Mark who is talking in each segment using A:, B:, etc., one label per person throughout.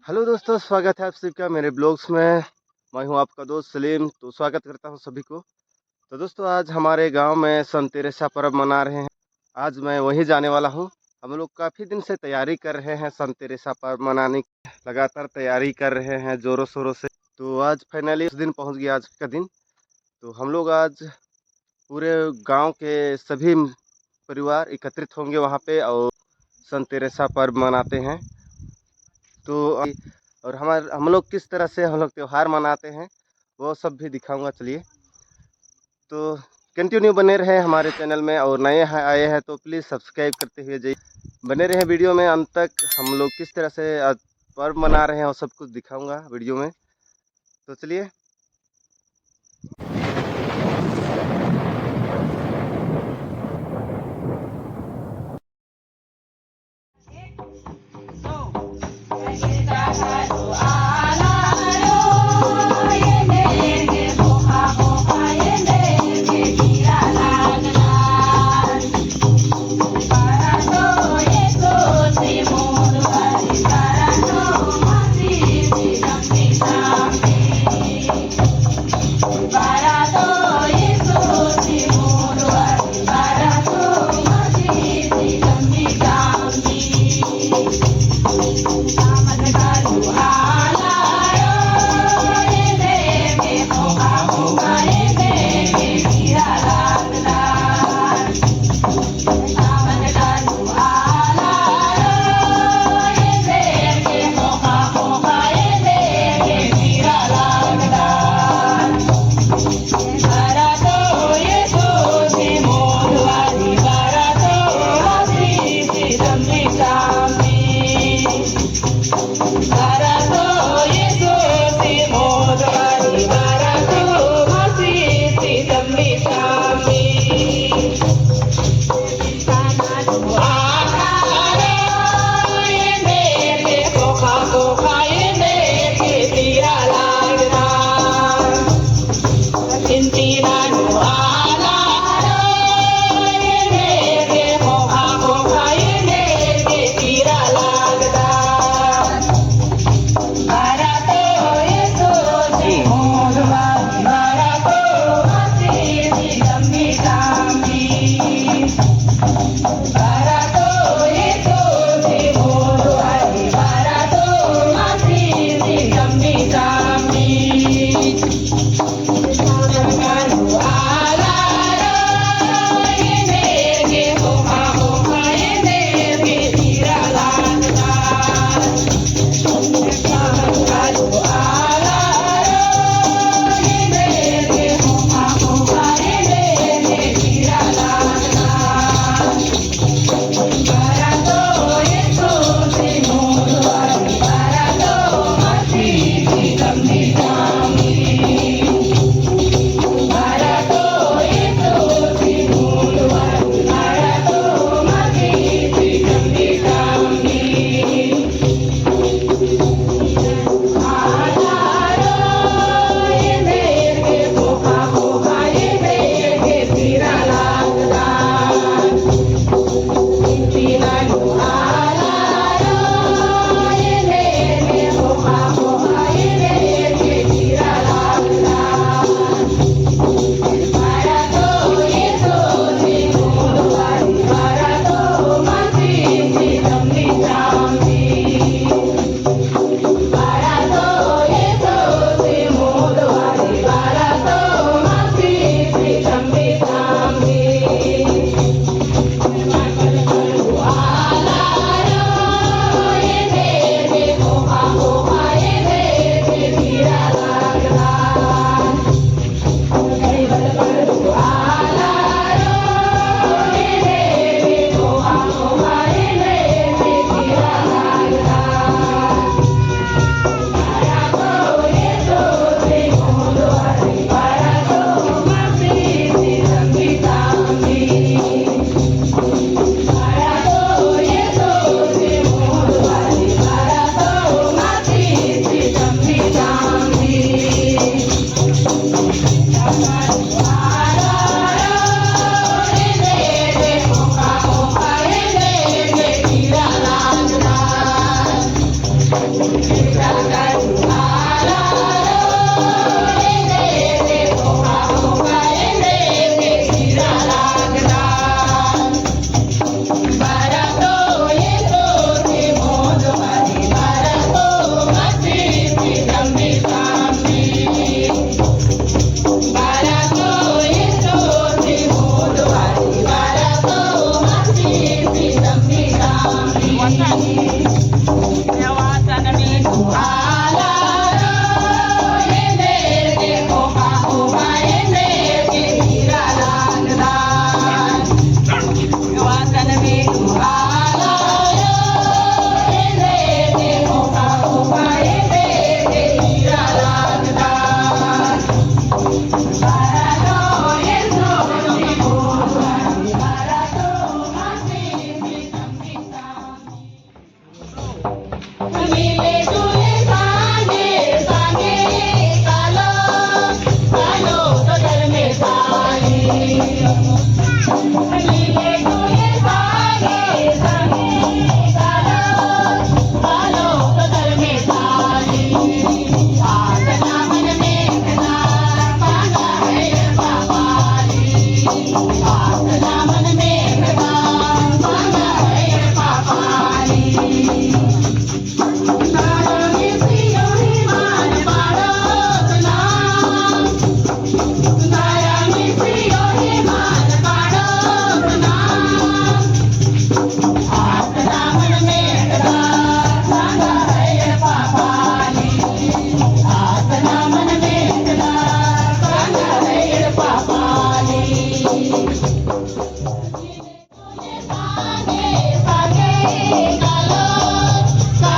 A: Hello दोस्तों, स्वागत है आप सभी का मेरे ब्लॉग्स में। मैं हूं आपका दोस्त सलीम। तो स्वागत करता हूं सभी को। तो दोस्तों, आज हमारे गांव में संत तेरेसा पर्व मना रहे हैं। आज मैं वहीं जाने वाला हूं। हम लोग काफ़ी दिन से तैयारी कर रहे हैं संत तेरेसा पर्व मनाने की। लगातार तैयारी कर रहे हैं ज़ोरों शोरों से। तो आज फाइनली उस दिन पहुंच गया, आज का दिन। तो हम लोग आज पूरे गाँव के सभी परिवार एकत्रित होंगे वहाँ पे और संत तेरेसा पर्व मनाते हैं। तो और हम लोग किस तरह से हम लोग त्योहार मनाते हैं वो सब भी दिखाऊंगा। चलिए, तो कंटिन्यू बने रहे हमारे चैनल में, और नए आए हैं तो प्लीज़ सब्सक्राइब करते हुए जाइए। बने रहे वीडियो में अंत तक। हम लोग किस तरह से आज पर्व मना रहे हैं और सब कुछ दिखाऊंगा वीडियो में। तो चलिए।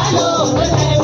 B: Hello.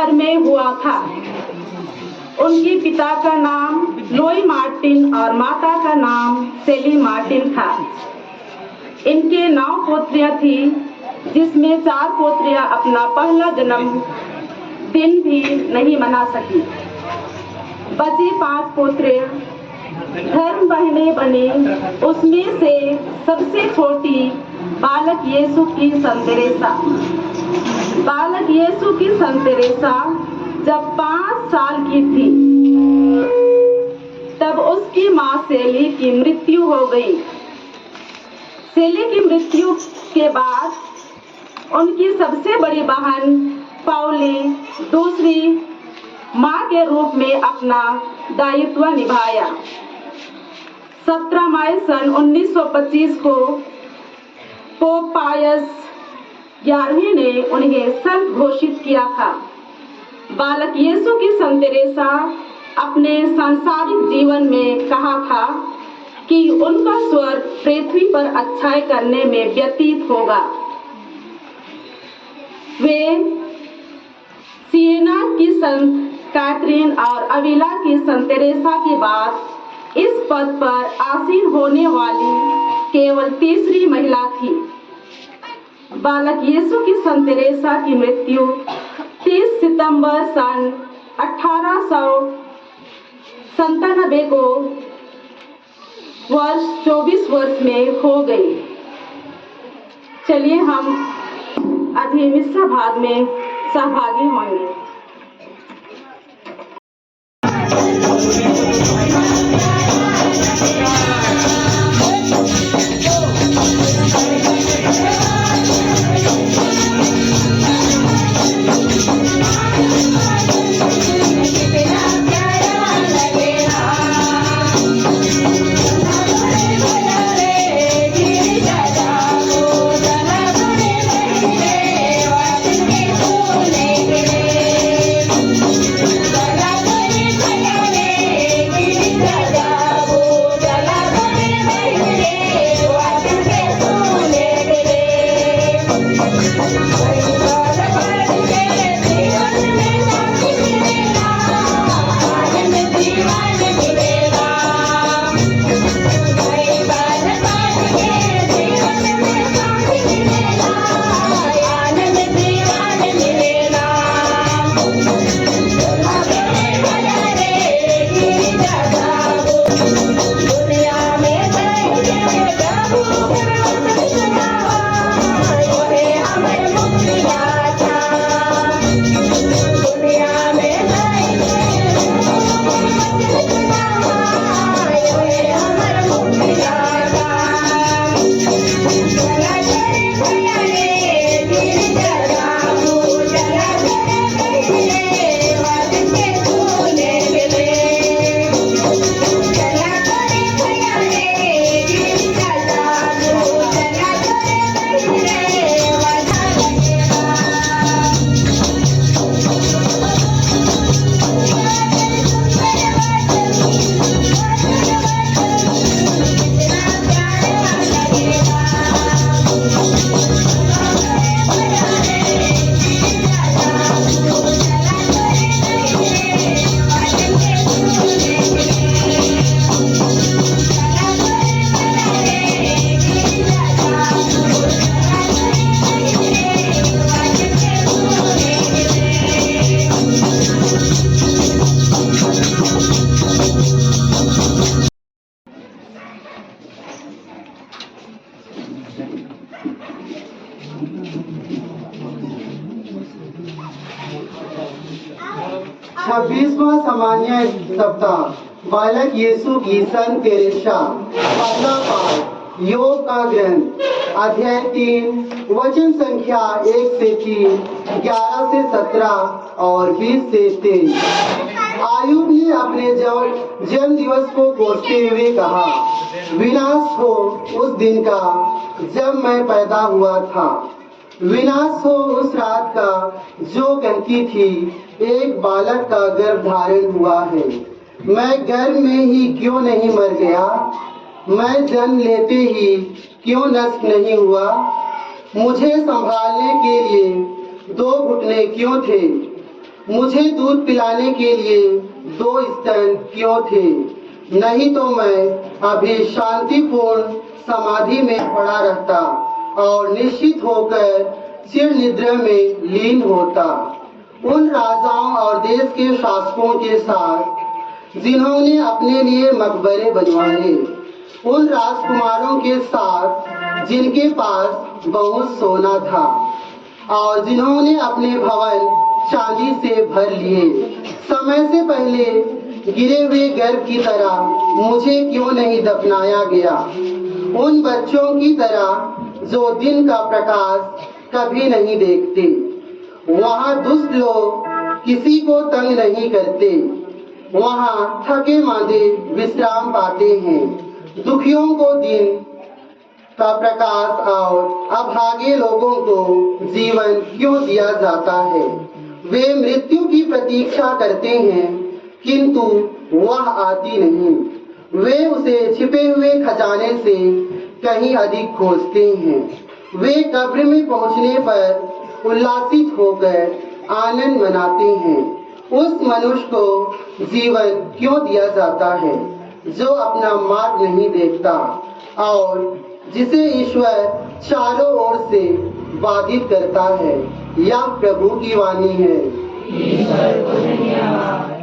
B: शहर में हुआ था। उनके पिता का नाम लोई मार्टिन और माता का नाम सेली मार्टिन था। इनके 9 पोत्रियां थी, जिसमें 4 पोत्रियां अपना पहला जन्म दिन भी नहीं मना सकी। बची 5 पोत्रे धर्म बहने बने। उसमें से सबसे छोटी बालक यीशु की संत तेरेसा। बालक यीशु की संत तेरेसा जब 5 साल की थी, तब उसकी मां सेली की मृत्यु हो गई। सेली की मृत्यु के बाद उनकी सबसे बड़ी बहन पाउली दूसरी मां के रूप में अपना दायित्व निभाया। 17 मई सन 1925 को पोप पायस 11वें ने उन्हें संत घोषित किया था। बालक यीशु की संत तेरेसा अपने सांसारिक जीवन में कहा था कि उनका स्वर्ग पृथ्वी पर अच्छाई करने में व्यतीत होगा। वे सियेना की संत कैथरीन और अविला की संत तेरेसा के बाद इस पद पर आसीन होने वाली केवल तीसरी महिला थी। बालक यीशु की संत तेरेसा की मृत्यु 30 सितंबर सन 1897 को वर्ष 24 वर्ष में हो गई। चलिए हम अधिमिश्रा भाग में सहभागी होंगे।
C: छब्बीसवां सामान्य सप्ताह बालक यीशु की संत तेरेसा। पहला पाठ योग का ग्रंथ अध्याय 3 वचन संख्या 1 से 3, 11 से 17 और 20 से 23। आयुब ने अपने जन्म दिवस को कोसते हुए कहा, विनाश हो उस दिन का जब मैं पैदा हुआ था। विनाश हो उस रात का जो कहती थी एक बालक का गर्भ धारण हुआ है। मैं गर्भ में ही क्यों नहीं मर गया, मैं जन्म लेते ही क्यों नष्ट नहीं हुआ। मुझे संभालने के लिए 2 घुटने क्यों थे, मुझे दूध पिलाने के लिए 2 स्तन क्यों थे? नहीं तो मैं अभी शांतिपूर्ण समाधि में पड़ा रहता और निश्चित होकर चिर निद्रा में लीन होता। उन राजाओं और देश के शासकों के साथ जिन्होंने अपने लिए मकबरे बनवाए, उन राजकुमारों के साथ जिनके पास बहुत सोना था और जिन्होंने अपने भवन चांदी से भर लिए, समय से पहले गिरे हुए गर्भ की तरह मुझे क्यों नहीं दफनाया गया? उन बच्चों की तरह जो दिन का प्रकाश कभी नहीं देखते। वहाँ दुष्ट लोग किसी को तंग नहीं करते, वहाँ थके मांदे विश्राम पाते हैं। दुखियों को दिन का प्रकाश और अभागे लोगों को जीवन क्यों दिया जाता है? वे मृत्यु की प्रतीक्षा करते हैं किंतु वह आती नहीं। वे उसे छिपे हुए खजाने से कहीं अधिक खोजते हैं। वे कब्र में पहुंचने पर उल्लासित होकर आनंद मनाते हैं। उस मनुष्य को जीवन क्यों दिया जाता है जो अपना मार्ग नहीं देखता और जिसे ईश्वर चारों ओर से बाधित करता है? यह प्रभु की वाणी है। ईश्वर को धन्यवाद।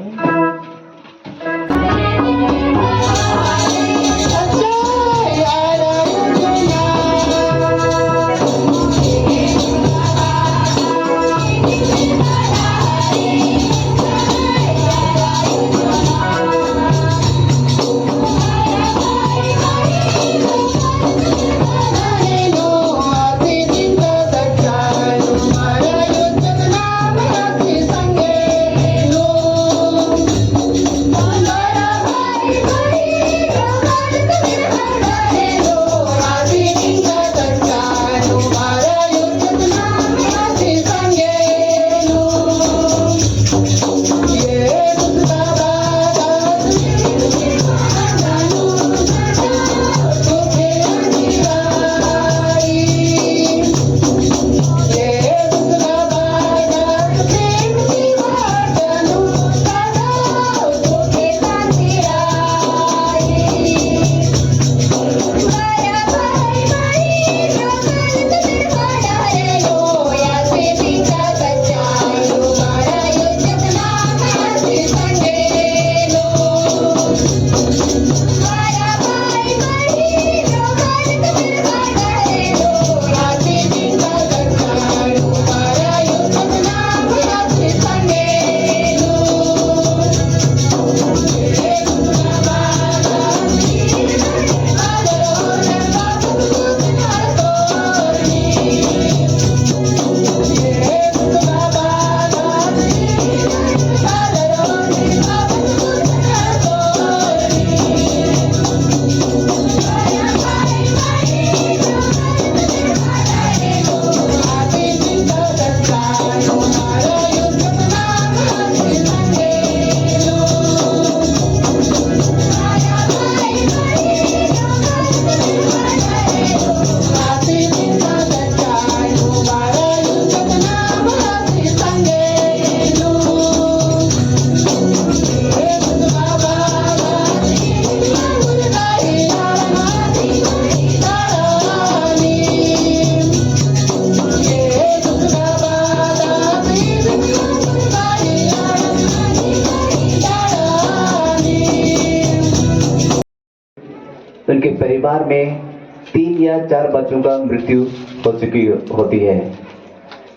D: उनके परिवार में 3 या 4 बच्चों का मृत्यु हो चुकी होती है।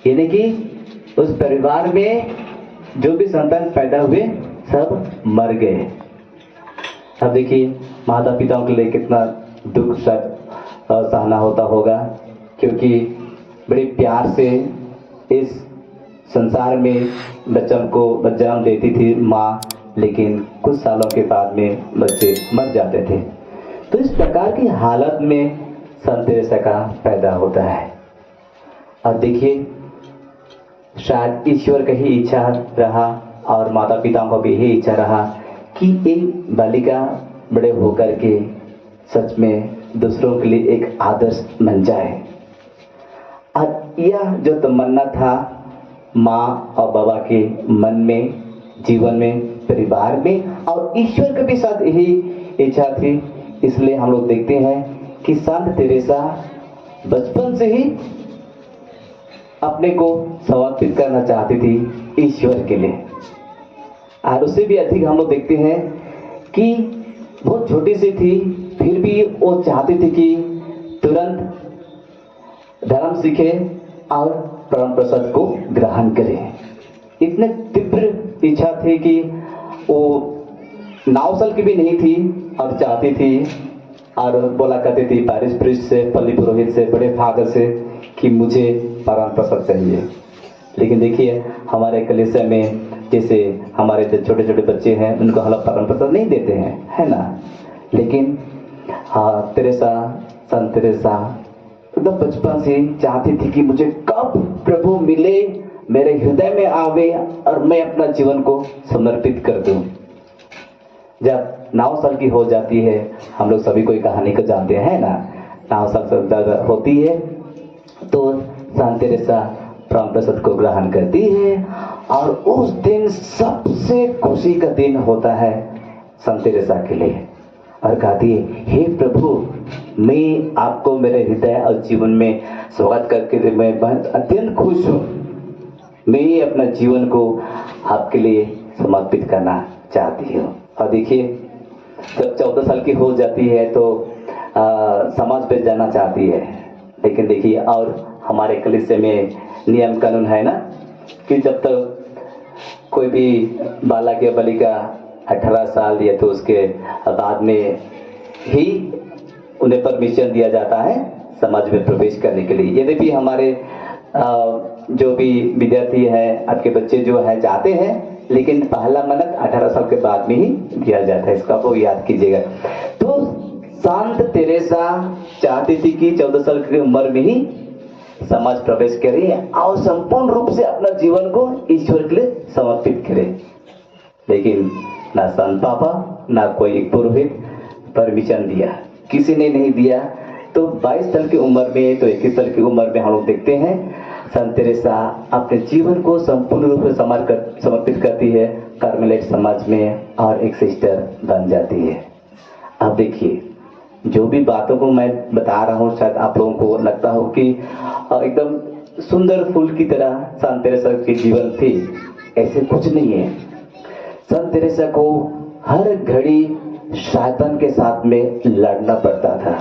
D: यानी कि उस परिवार में जो भी संतान पैदा हुए सब मर गए। अब देखिए माता पिताओं के लिए कितना दुख सहना होता होगा, क्योंकि बड़े प्यार से इस संसार में बच्चों को जन्म देती थी माँ, लेकिन कुछ सालों के बाद में बच्चे मर जाते थे। तो इस प्रकार की हालत में संत तेरेसा का पैदा होता है। और देखिए शायद ईश्वर का ही इच्छा रहा और माता पिताओं का भी यही इच्छा रहा कि एक बालिका बड़े होकर के सच में दूसरों के लिए एक आदर्श बन जाए। और यह जो तमन्ना था माँ और बाबा के मन में, जीवन में, परिवार में और ईश्वर के भी साथ यही इच्छा थी। इसलिए हम लोग देखते हैं कि संत तेरेसा बचपन से ही अपने को समर्पित करना चाहती थी ईश्वर के लिए। और उससे भी अधिक हम लोग देखते हैं कि बहुत छोटी सी थी, फिर भी वो चाहती थी कि तुरंत धर्म सीखे और परम प्रसाद को ग्रहण करे। इतने तीव्र इच्छा थी कि वो 9 साल की भी नहीं थी और चाहती थी और बोला करती थी पारिश पृष्ठ से, पल्ली पुरोहित से, बड़े फादर से कि मुझे परम प्रसाद चाहिए। लेकिन देखिए हमारे कलीसिया में जैसे हमारे जो छोटे छोटे बच्चे हैं उनको हम लोग परम प्रसाद नहीं देते हैं, है ना। लेकिन हाँ, तेरेसा, संत तेरेसा तो बचपन से चाहती थी कि मुझे कब प्रभु मिले, मेरे हृदय में आवे और मैं अपना जीवन को समर्पित कर दूं। जब 9 साल की हो जाती है, हम लोग सभी कोई कहानी को जानते हैं ना, 9 साल से ज़्यादा होती है तो संत तेरेसा परम प्रसाद को ग्रहण करती है और उस दिन सबसे खुशी का दिन होता है संत तेरेसा के लिए। और कहती है, हे प्रभु, मैं आपको मेरे हृदय और जीवन में स्वागत करके मैं बहुत अत्यंत खुश हूँ। मैं अपना जीवन को आपके लिए समर्पित करना चाहती हूँ। और देखिए जब 14 साल की हो जाती है तो समाज पे जाना चाहती है। लेकिन देखिए और हमारे कलीसिया में नियम कानून है ना कि जब तक कोई भी बालक या बालिका 18 साल या तो उसके बाद में ही उन्हें परमिशन दिया जाता है समाज में प्रवेश करने के लिए। यदि भी हमारे जो भी विद्यार्थी हैं, आपके बच्चे जो हैं जाते हैं, लेकिन पहला मनक 18 साल के बाद में ही दिया जाता है, इसका वो याद कीजिएगा। तो संत तेरेसा चाहती थी कि 14 साल की उम्र में ही समाज प्रवेश करे और संपूर्ण रूप से अपना जीवन को ईश्वर के लिए समर्पित करे। लेकिन ना संत पापा ना कोई पुरोहित परमिशन दिया, किसी ने नहीं दिया। तो 22 साल की उम्र में, तो 21 साल की उम्र में हम लोग देखते हैं संत तेरेसा अपने जीवन को संपूर्ण रूप से समर्पित करती है कार्मेलाइट समाज में और एक सिस्टर बन जाती है। अब देखिए जो भी बातों को मैं बता रहा हूँ शायद आप लोगों को लगता हो कि एकदम सुंदर फूल की तरह संत तेरेसा की जीवन थी, ऐसे कुछ नहीं है। संत तेरेसा को हर घड़ी शैतान के साथ में लड़ना पड़ता था।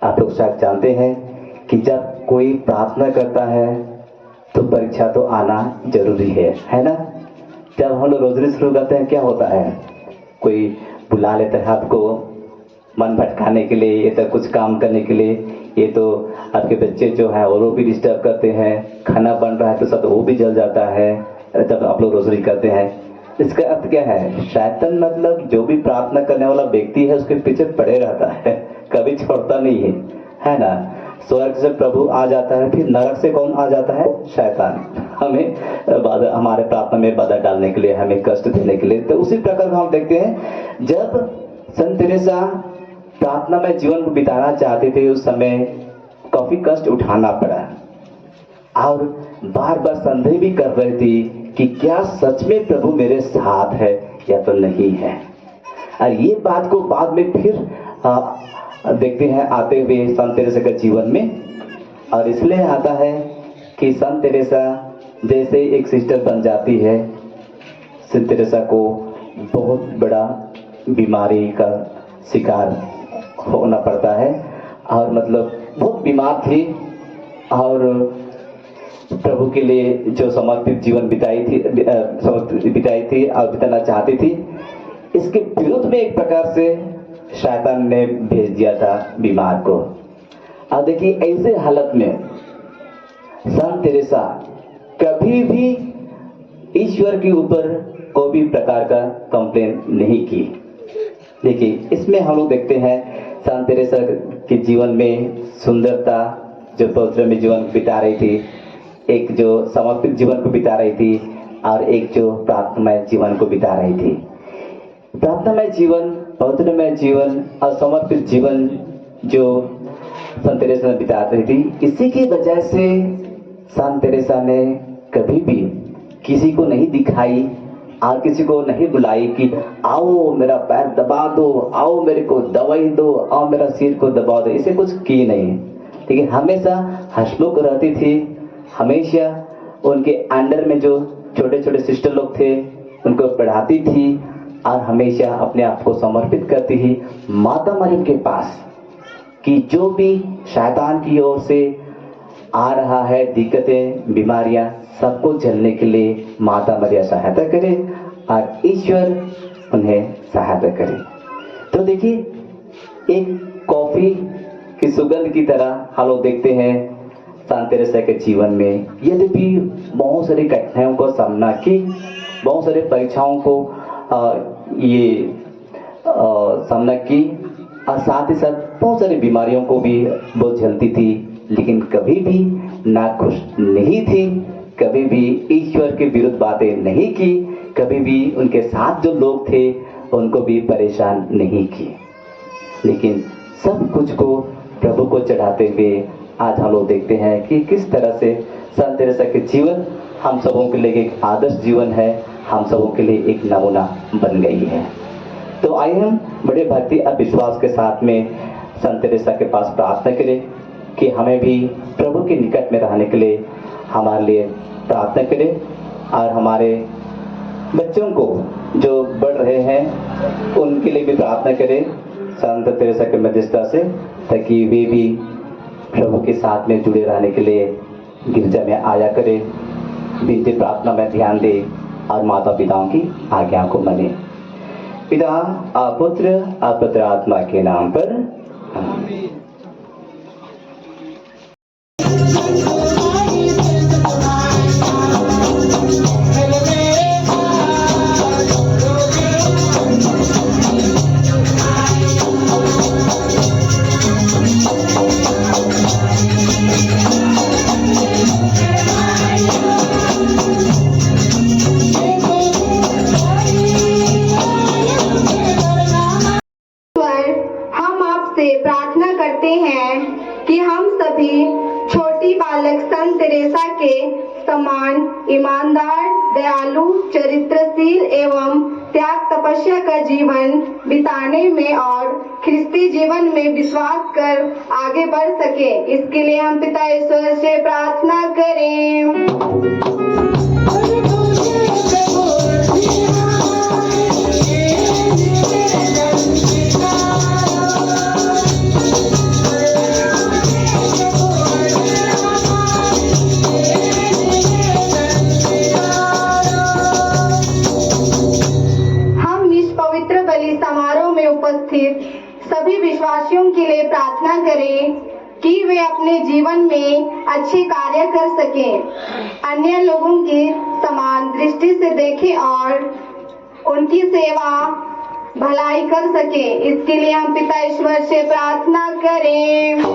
D: आप लोग शायद जानते हैं कि जब कोई प्रार्थना करता है तो परीक्षा तो आना जरूरी है ना। जब हम लोग रोजरी शुरू करते हैं क्या होता है, कोई बुला लेता है आपको मन भटकाने के लिए, ये तो कुछ काम करने के लिए, ये तो आपके बच्चे जो है वो भी डिस्टर्ब करते हैं, खाना बन रहा है तो सब वो भी जल जाता है जब आप लोग रोजरी करते हैं। इसका अर्थ क्या है, शैतान मतलब जो भी प्रार्थना करने वाला व्यक्ति है उसके पीछे पड़े रहता है, कभी छोड़ता नहीं है ना। स्वर्ग से प्रभु आ जाता है, फिर नरक से कौन आ जाता है, शैतान, हमें हमारे प्रार्थना में बाधा डालने के लिए, हमें कष्ट देने के लिए। तो उसी प्रकार हम देखते हैं जब संत तेरेसा प्रार्थना में जीवन को बिताना चाहते थे उस समय काफी कष्ट उठाना पड़ा और बार बार संदेह भी कर रही थी कि क्या सच में प्रभु मेरे साथ है या तो नहीं है। और ये बात को बाद में फिर देखते हैं आते हुए संत तेरेसा के जीवन में। और इसलिए आता है कि संत तेरेसा जैसे एक सिस्टर बन जाती है, संत तेरेसा को बहुत बड़ा बीमारी का शिकार होना पड़ता है और मतलब बहुत बीमार थी और प्रभु के लिए जो समर्पित जीवन बिताई थी और बिताना चाहती थी, इसके विरुद्ध में एक प्रकार से शैतान ने भेज दिया था बीमार को। अब देखिए ऐसे हालत में संत तेरेसा कभी भी ईश्वर के ऊपर कोई भी प्रकार का कंप्लेन नहीं की। देखिए इसमें हम लोग देखते हैं संत तेरेसा के जीवन में सुंदरता, जो पवित्र में जीवन बिता रही थी, एक जो समर्पित जीवन को बिता रही थी और एक जो प्रार्थनामय जीवन को बिता रही थी। प्रार्थनामय जीवन, पवित्रमय जीवन और समर्पित जीवन जो संत तेरेसा बिता रही थी, इसी की वजह से संत तेरेसा ने कभी भी किसी को नहीं दिखाई और किसी को नहीं बुलाई कि आओ मेरा पैर दबा दो, आओ मेरे को दवाई दो, आओ मेरा सिर को दबा दो, इसे कुछ की नहीं। लेकिन हमेशा हंसमुख रहती थी, हमेशा उनके अंडर में जो छोटे छोटे सिस्टर लोग थे उनको पढ़ाती थी और हमेशा अपने आप को समर्पित करती थी माता मरियम के पास कि जो भी शैतान की ओर से आ रहा है दिक्कतें, बीमारियां, सबको झेलने के लिए माता मरियम सहायता करे और ईश्वर उन्हें सहायता करे। तो देखिए, एक कॉफी की सुगंध की तरह हम लोग देखते हैं संत तेरेसा के जीवन में, यद्यपि बहुत सारी कठिनाइयों का सामना की, बहुत सारी परीक्षाओं को सामना की और साथ ही साथ बहुत सारी बीमारियों को भी वो झेलती थी, लेकिन कभी भी नाखुश नहीं थी, कभी भी ईश्वर के विरुद्ध बातें नहीं की, कभी भी उनके साथ जो लोग थे उनको भी परेशान नहीं की, लेकिन सब कुछ को प्रभु को चढ़ाते हुए आज हम लोग देखते हैं कि किस तरह से संत तेरेसा के जीवन हम सबों के लिए एक आदर्श जीवन है, हम सबों के लिए एक नमूना बन गई है। तो आइए हम बड़े भक्ति और विश्वास के साथ में संत तेरेसा के पास प्रार्थना करें कि हमें भी प्रभु के निकट में रहने के लिए हमारे लिए प्रार्थना करें और हमारे बच्चों को जो बढ़ रहे हैं उनके लिए भी प्रार्थना करें संत तेरेसा के मध्यस्थता से, ताकि वे भी प्रभु के साथ में जुड़े रहने के लिए गिरजा में आया करें, विनती प्रार्थना में ध्यान दे और माता पिताओं की आज्ञा को माने। पिता और पुत्र और पवित्र आत्मा के नाम पर आमीन।
E: प्रार्थना करते हैं कि हम सभी छोटी बालक संत तेरेसा के समान ईमानदार, दयालु, चरित्रशील एवं त्याग तपस्या का जीवन बिताने में और ख्रिस्ती जीवन में विश्वास कर आगे बढ़ सके, इसके लिए हम पिता ईश्वर से प्रार्थना करें। उपस्थित सभी विश्वासियों के लिए प्रार्थना करें कि वे अपने जीवन में अच्छे कार्य कर सकें, अन्य लोगों की समान दृष्टि से देखें और उनकी सेवा भलाई कर सकें, इसके लिए हम पिता ईश्वर से प्रार्थना करें।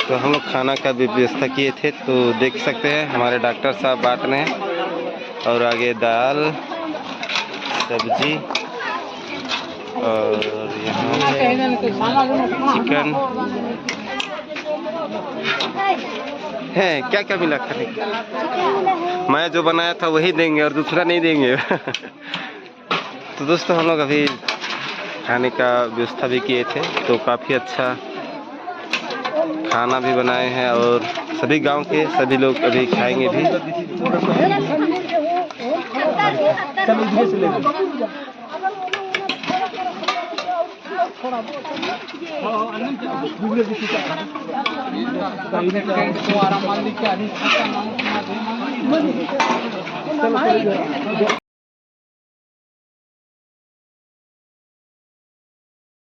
A: तो हम लोग खाना का भी व्यवस्था किए थे, तो देख सकते हैं हमारे डॉक्टर साहब बांट रहे हैं। और आगे दाल, सब्जी और यहाँ चिकन है। क्या क्या मिला खाने को? मैं जो बनाया था वही देंगे और दूसरा नहीं देंगे। तो दोस्तों हम लोग अभी खाने का व्यवस्था भी किए थे, तो काफ़ी अच्छा खाना भी बनाए हैं और सभी गांव के सभी लोग अभी खाएंगे भी।